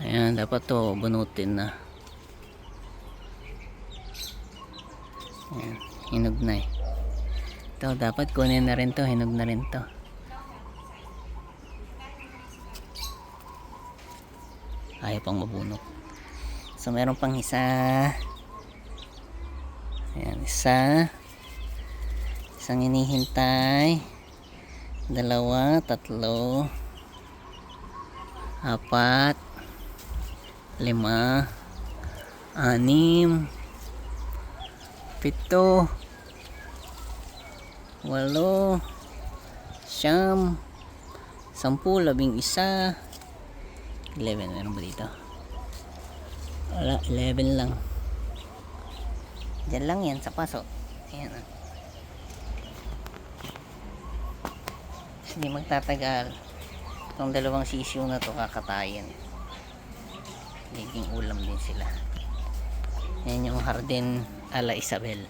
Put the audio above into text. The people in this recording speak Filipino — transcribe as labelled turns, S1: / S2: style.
S1: Ayan, dapat to bunutin na. Ayan, hinog na eh. Ito, dapat kunin na rin to. Hinog na rin to. Ayaw pang mabunot. So, meron pang isa. Ayan, isa. Isang hinihintay. Dalawa, tatlo. 4, 5, 6, 7, 8, 9, 10, 11, 11, meron ba dito? Wala, 11 lang. Diyan lang yan sa paso. Ayan. Hindi magtatagal. Itong dalawang sisiw na to kakatayin. Naging ulam din sila. Yan yung Hardin ala Isabel.